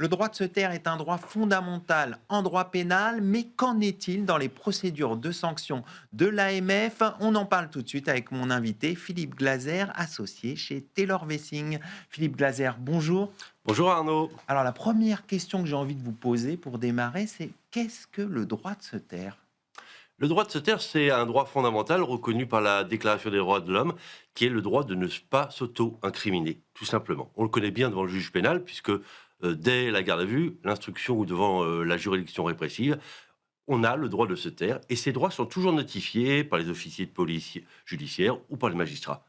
Le droit de se taire est un droit fondamental en droit pénal, mais qu'en est-il dans les procédures de sanction de l'AMF? On en parle tout de suite avec mon invité Philippe Glaser, associé chez Taylor Wessing. Philippe Glaser, bonjour. Bonjour Arnaud. Alors la première question que j'ai envie de vous poser pour démarrer, c'est qu'est-ce que le droit de se taire? Le droit de se taire, c'est un droit fondamental reconnu par la Déclaration des droits de l'homme, qui est le droit de ne pas s'auto-incriminer, tout simplement. On le connaît bien devant le juge pénal, puisque dès la garde à vue, l'instruction ou devant la juridiction répressive, on a le droit de se taire, et ces droits sont toujours notifiés par les officiers de police judiciaire ou par les magistrats.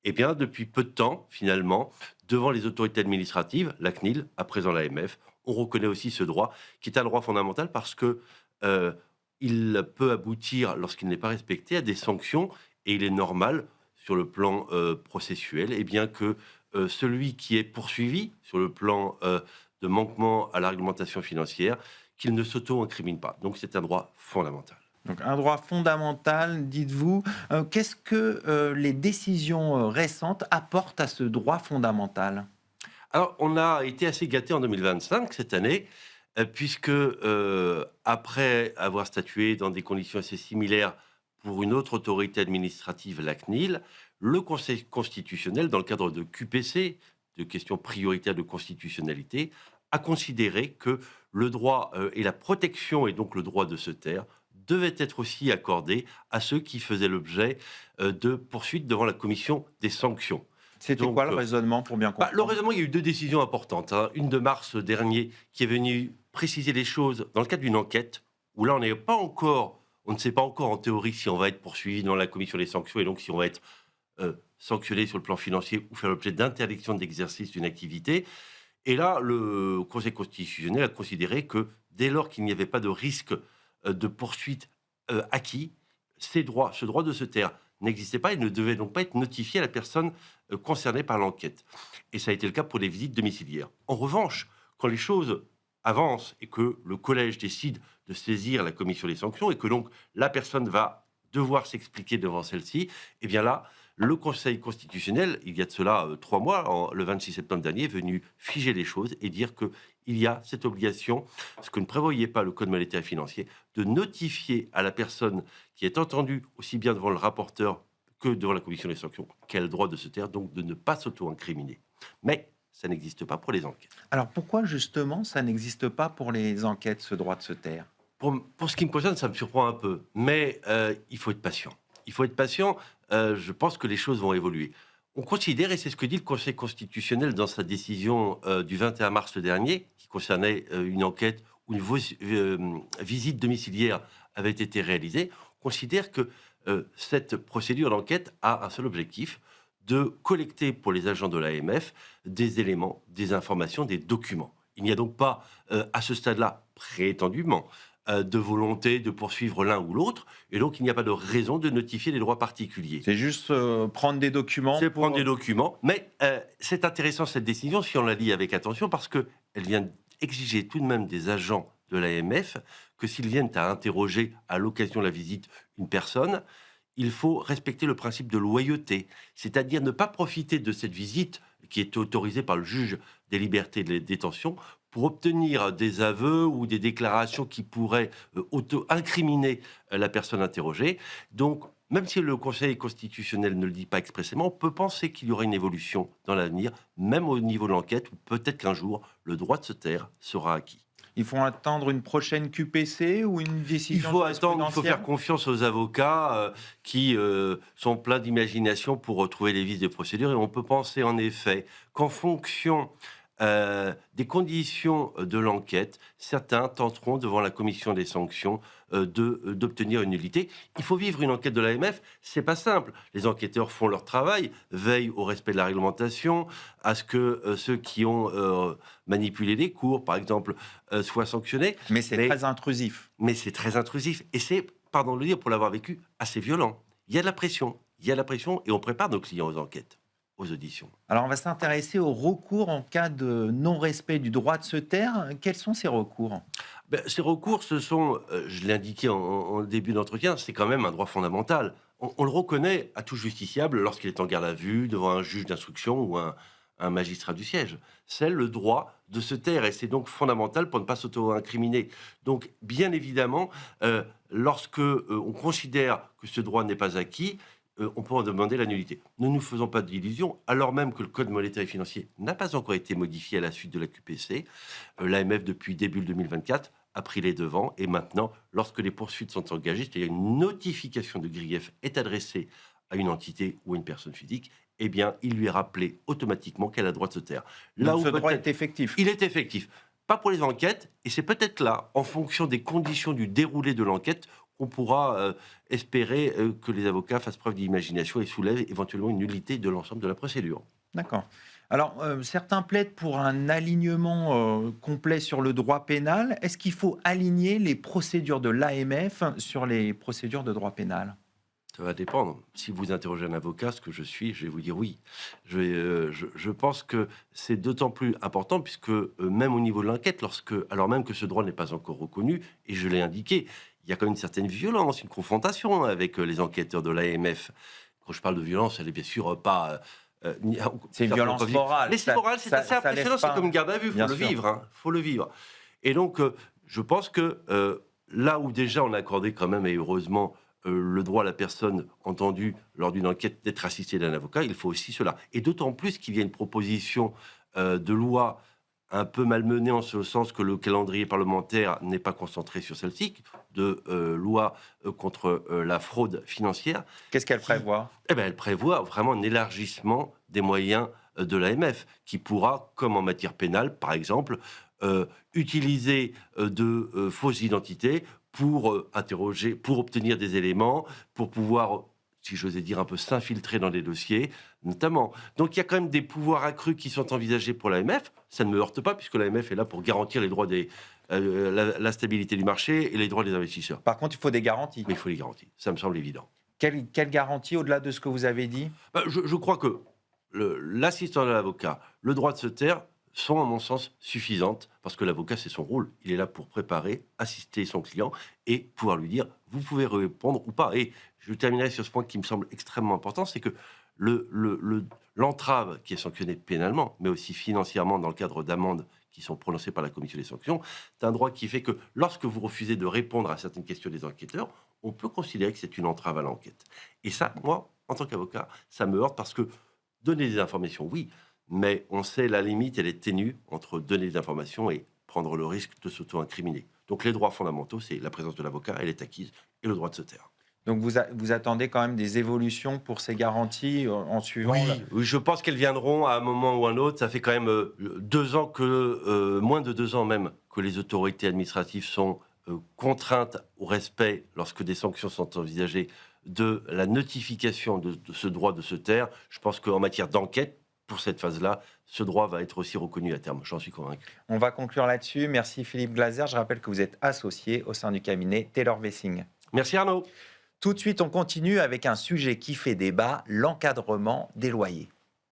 Eh bien, depuis peu de temps, finalement, devant les autorités administratives, la CNIL, à présent l'AMF, on reconnaît aussi ce droit, qui est un droit fondamental parce que euh, il peut aboutir, lorsqu'il n'est pas respecté, à des sanctions, et il est normal, sur le plan processuel, eh bien que celui qui est poursuivi sur le plan de manquement à la réglementation financière, qu'il ne s'auto-incrimine pas. Donc c'est un droit fondamental. Donc un droit fondamental, dites-vous. Qu'est-ce que les décisions récentes apportent à ce droit fondamental? Alors, on a été assez gâtés en 2025, cette année, puisque après avoir statué dans des conditions assez similaires pour une autre autorité administrative, la CNIL, le Conseil constitutionnel, dans le cadre de QPC, de questions prioritaires de constitutionnalité, a considéré que le droit et la protection, et donc le droit de se taire, devaient être aussi accordés à ceux qui faisaient l'objet de poursuites devant la commission des sanctions. C'était Donc, quoi le raisonnement pour bien le comprendre? raisonnement, il y a eu deux décisions importantes, hein. Une de mars dernier qui est venue préciser les choses dans le cadre d'une enquête, où là on ne sait pas encore en théorie si on va être poursuivi dans la commission des sanctions et donc si on va être sanctionné sur le plan financier ou faire l'objet d'interdiction d'exercice d'une activité. Et là, le Conseil constitutionnel a considéré que dès lors qu'il n'y avait pas de risque de poursuite acquis, ce droit de se taire n'existait pas et ne devait donc pas être notifié à la personne concernée par l'enquête. Et ça a été le cas pour les visites domiciliaires. En revanche, quand les choses avancent et que le collège décide de saisir la commission des sanctions et que donc la personne va devoir s'expliquer devant celle-ci, eh bien là, le Conseil constitutionnel, il y a de cela 3 mois, le 26 septembre dernier, est venu figer les choses et dire qu'il y a cette obligation, ce que ne prévoyait pas le Code monétaire et financier, de notifier à la personne qui est entendue aussi bien devant le rapporteur que devant la commission des sanctions qu'elle a le droit de se taire, donc de ne pas s'auto-incriminer. Mais ça n'existe pas pour les enquêtes. Alors pourquoi justement ça n'existe pas pour les enquêtes, ce droit de se taire? Pour ce qui me concerne, ça me surprend un peu, mais il faut être patient. Il faut être patient, je pense que les choses vont évoluer. On considère, et c'est ce que dit le Conseil constitutionnel dans sa décision du 21 mars dernier, qui concernait une enquête où une visite domiciliaire avait été réalisée, on considère que cette procédure d'enquête a un seul objectif, de collecter pour les agents de l'AMF des éléments, des informations, des documents. Il n'y a donc pas, à ce stade-là, prétendument, de volonté de poursuivre l'un ou l'autre, et donc il n'y a pas de raison de notifier des droits particuliers. C'est juste prendre des documents C'est pour... prendre des documents, mais c'est intéressant cette décision si on la lit avec attention, parce qu'elle vient exiger tout de même des agents de l'AMF que s'ils viennent à interroger à l'occasion de la visite une personne, il faut respecter le principe de loyauté, c'est-à-dire ne pas profiter de cette visite qui est autorisée par le juge des libertés et de la détention pour obtenir des aveux ou des déclarations qui pourraient auto-incriminer la personne interrogée. Donc, même si le Conseil constitutionnel ne le dit pas expressément, on peut penser qu'il y aura une évolution dans l'avenir, même au niveau de l'enquête, ou peut-être qu'un jour, le droit de se taire sera acquis. Il faut attendre une prochaine QPC ou une Il décision faut attendre, il faut jurisprudentielle? faire confiance aux avocats qui sont pleins d'imagination pour retrouver les vices des procédures. Et on peut penser en effet qu'en fonction des conditions de l'enquête, certains tenteront devant la commission des sanctions d'obtenir une nullité. Il faut vivre une enquête de l'AMF, c'est pas simple. Les enquêteurs font leur travail, veillent au respect de la réglementation, à ce que ceux qui ont manipulé les cours, par exemple, soient sanctionnés. Mais c'est très intrusif. Mais c'est très intrusif et c'est, pardon de le dire pour l'avoir vécu, assez violent. Il y a de la pression, et on prépare nos clients aux enquêtes, aux auditions. Alors on va s'intéresser aux recours en cas de non-respect du droit de se taire. Quels sont ces recours? Ces recours, ce sont, je l'ai indiqué en début d'entretien, c'est quand même un droit fondamental. On le reconnaît à tout justiciable lorsqu'il est en garde à vue, devant un juge d'instruction ou un un magistrat du siège. C'est le droit de se taire et c'est donc fondamental pour ne pas s'auto-incriminer. Donc, bien évidemment, lorsque on considère que ce droit n'est pas acquis, on peut en demander la nullité. Ne nous faisons pas d'illusions, alors même que le Code monétaire et financier n'a pas encore été modifié à la suite de la QPC. L'AMF, depuis début 2024, a pris les devants et maintenant, lorsque les poursuites sont engagées, c'est-à-dire une notification de grief est adressée à une entité ou à une personne physique, eh bien, il lui est rappelé automatiquement qu'elle a le droit de se taire. Donc ce droit est effectif. Il est effectif. Pas pour les enquêtes, et c'est peut-être là, en fonction des conditions du déroulé de l'enquête, qu'on pourra espérer que les avocats fassent preuve d'imagination et soulèvent éventuellement une nullité de l'ensemble de la procédure. D'accord. Alors, certains plaident pour un alignement complet sur le droit pénal. Est-ce qu'il faut aligner les procédures de l'AMF sur les procédures de droit pénal ? Ça va dépendre. Si vous interrogez un avocat, ce que je suis, je vais vous dire oui. Je pense que c'est d'autant plus important puisque même au niveau de l'enquête, alors même que ce droit n'est pas encore reconnu, et je l'ai indiqué, il y a quand même une certaine violence, une confrontation avec les enquêteurs de l'AMF. Quand je parle de violence, elle est bien sûr pas... c'est une violence morale. Mais c'est moral, c'est assez impressionnant, c'est comme une garde à vue, il faut le vivre. Faut le vivre. Et donc, je pense que là où déjà on a accordé quand même, et heureusement, le droit à la personne entendue lors d'une enquête d'être assistée d'un avocat, il faut aussi cela. Et d'autant plus qu'il y a une proposition de loi un peu malmenée en ce sens que le calendrier parlementaire n'est pas concentré sur celle-ci, de loi contre la fraude financière. Qu'est-ce qu'elle prévoit ? Elle prévoit vraiment un élargissement des moyens de l'AMF, qui pourra, comme en matière pénale, par exemple, utiliser de fausses identités pour interroger, pour obtenir des éléments, pour pouvoir, si j'osais dire, un peu s'infiltrer dans les dossiers, notamment. Donc il y a quand même des pouvoirs accrus qui sont envisagés pour l'AMF. Ça ne me heurte pas, puisque l'AMF est là pour garantir les droits la stabilité du marché et les droits des investisseurs. Par contre, il faut des garanties. Mais il faut les garanties, ça me semble évident. Quelle garantie au-delà de ce que vous avez dit ? Je crois que l'assistant de l'avocat, le droit de se taire, sont, à mon sens, suffisantes, parce que l'avocat, c'est son rôle. Il est là pour préparer, assister son client et pouvoir lui dire, vous pouvez répondre ou pas. Et je terminerai sur ce point qui me semble extrêmement important, c'est que l'entrave qui est sanctionnée pénalement, mais aussi financièrement dans le cadre d'amendes qui sont prononcées par la commission des sanctions, c'est un droit qui fait que lorsque vous refusez de répondre à certaines questions des enquêteurs, on peut considérer que c'est une entrave à l'enquête. Et ça, moi, en tant qu'avocat, ça me heurte parce que donner des informations, oui, mais on sait la limite, elle est ténue entre donner des informations et prendre le risque de s'auto-incriminer. Donc les droits fondamentaux, c'est la présence de l'avocat, elle est acquise, et le droit de se taire. Donc vous attendez quand même des évolutions pour ces garanties en suivant... Oui, je pense qu'elles viendront à un moment ou un autre. Ça fait quand même 2 ans moins de 2 ans même, que les autorités administratives sont contraintes au respect, lorsque des sanctions sont envisagées, de la notification de ce droit de se taire. Je pense qu'en matière d'enquête, pour cette phase-là, ce droit va être aussi reconnu à terme. J'en suis convaincu. On va conclure là-dessus. Merci Philippe Glaser. Je rappelle que vous êtes associé au sein du cabinet Taylor Wessing. Merci Arnaud. Tout de suite, on continue avec un sujet qui fait débat, l'encadrement des loyers.